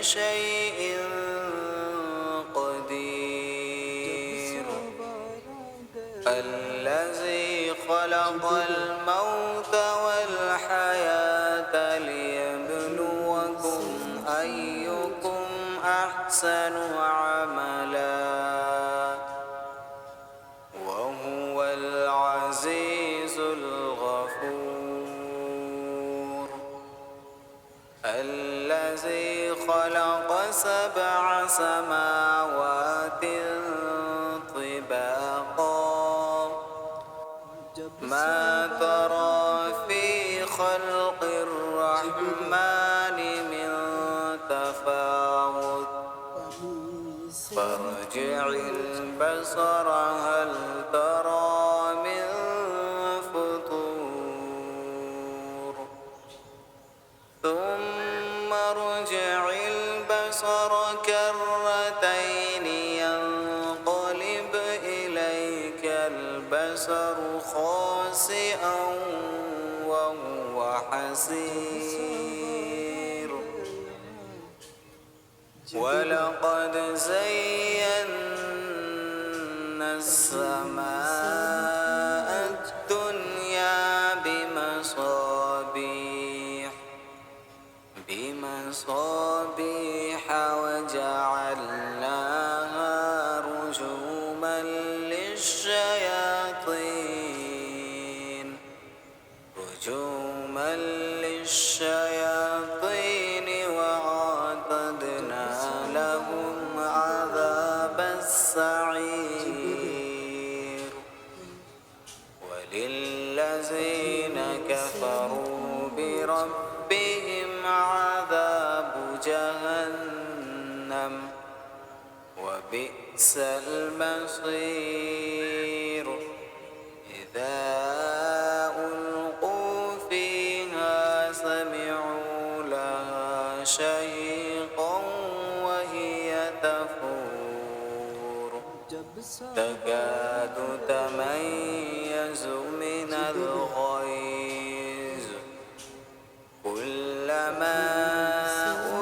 شيء قدير الذي خلق الموت والحياة ليبلوكم أيكم أحسن عملا وهو العزيز الغفور الذي خلق 7 سماوات طباقا ما ترى في خلق الرحمن من تفاوت فارجع البصر هل ترى من فطور ثم ارجع البصر كرتين ينقلب إليك البصر خاسئا وهو حسير ولقد زينا السماء الدنيا بمصابيح وجعلناها رجوما للشياطين وأعتدنا لهم عذاب السعير وللذين كفروا بربهم عذاب جهنم وبئس المصير إذا ألقوا فيها سمعوا لها شهيقا وهي تفور تكاد تميز من الغيظ كلما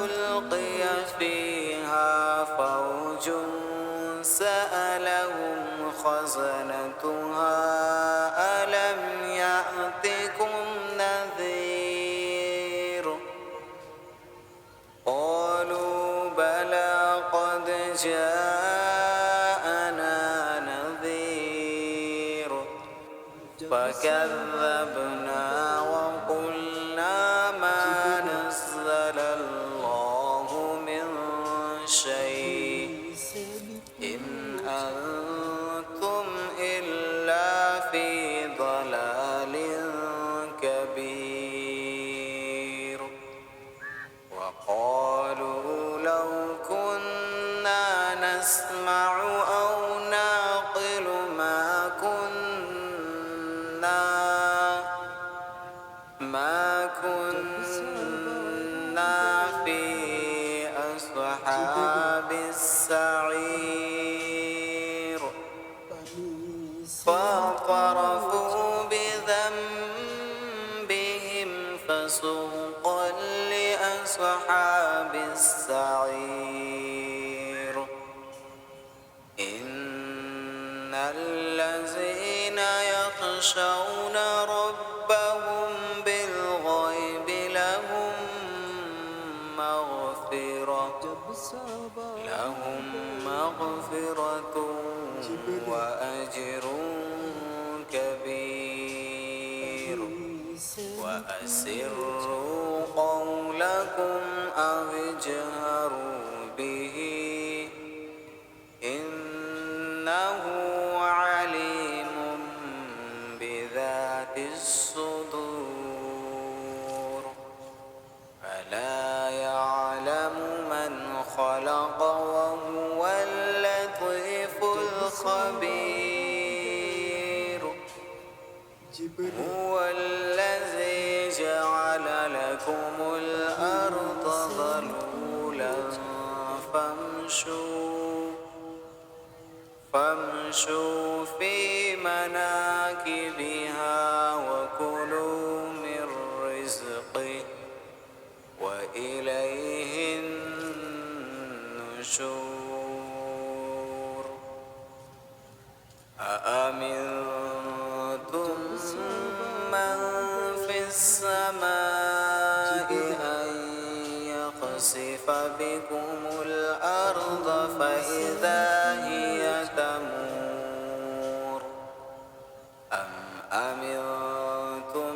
ألقي فيها فوج سألهم خزنتها ألم يأتكم نذير قالوا بلى قد جاءنا نذير فكذبنا وقلنا ما نزل الله من شيء إن أنتم إلا في ضلال كبير وقالوا لو كنا نسمع أو نعقل ما كنا في أصحاب السعير فاعترفوا بذنبهم فسوقا لأصحاب السعير إن الذين يخشون ربهم بالغيب لهم مغفرة وأجر كبير وأسروا قولكم أو اجهروا به إنه عليم بذات الصدور ألا يعلم من خلق وهو اللطيف الخبير هو الذي جعل لكم الأرض ذلولا فامشوا في مناكبها وكلوا من رزقه وإليه النشور النشور أأمنتم من في السماء أن يخسف بكم الأرض فإذا هي تمور أم أمنتم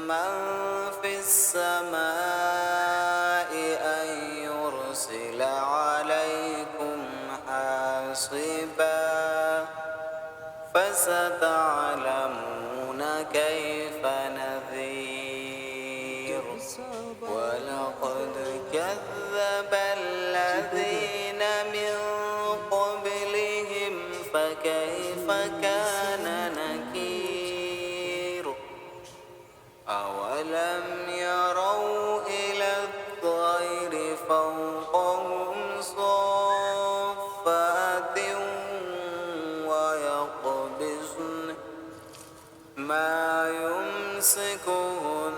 من في السماء أن يرسل عليكم حاصبا فستعلمون كيف نذير ولقد كذب الذين من قبلهم فكيف كان نكير أولم يروا إلى الطير فوقهم صافات ويقبضن ما يمسكهن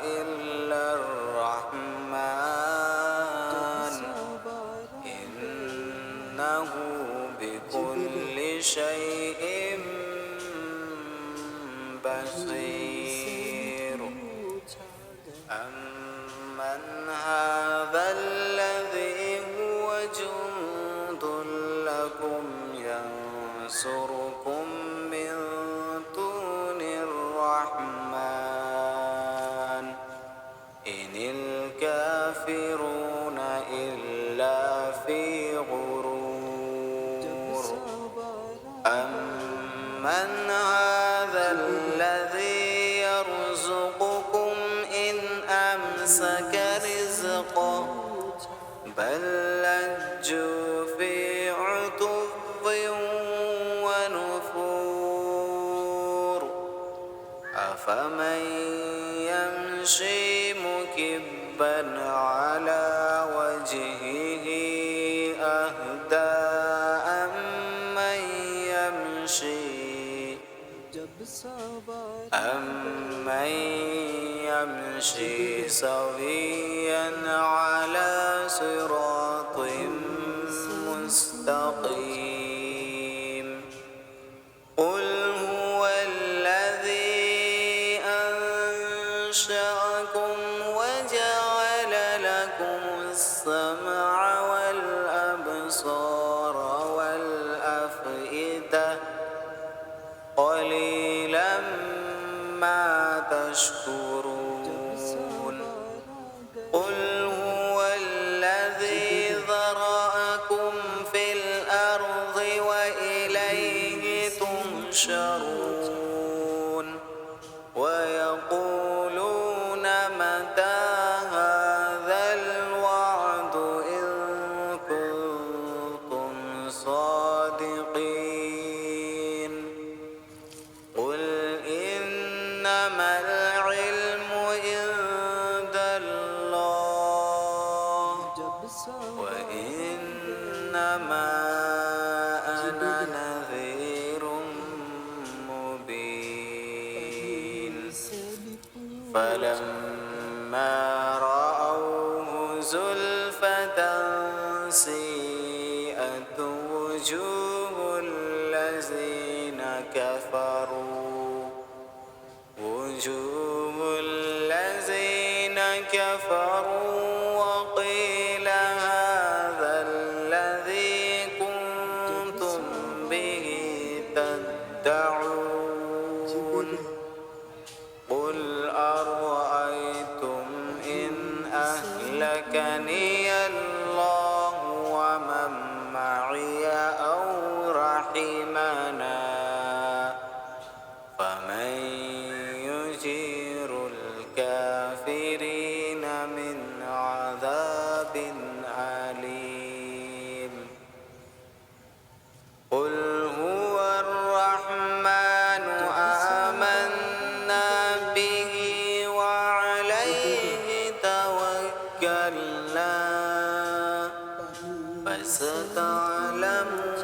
إلا الرحمن إنه بكل شيء بصير أمن هذا الذي هو جند لكم ينصركم من دون الرحمن إن الكافرون إلا في غرور أمن هذا الذي يرزقكم إن أمسك رزقه بل لجوا في عتو ونفور أفمن يمشي مكبا على وجهه أهدى أمن يمشي سويا على صراط مستقيم قل هو الذي أنشأكم وجعل لكم السمع والأبصار والأفئدة قليلا ما تشكرون قل هو الذي ذرأكم في الأرض وإليه تحشرون ويقولون متى هذا الوعد إن كنتم صادقين قل إنما العلم عند الله وإنما أنا نذير مبين فلما رأوه زلفة سيئت وجوه الذين كفروا وقيل هذا الذي كنتم به تدعون قل أرأيتم إن أهلكني الله ومن معي أو رحمنا فمن يجير الكافرين من عذاب أليم قل هو الرحمن آمنا به وعليه توكلنا فستعلمون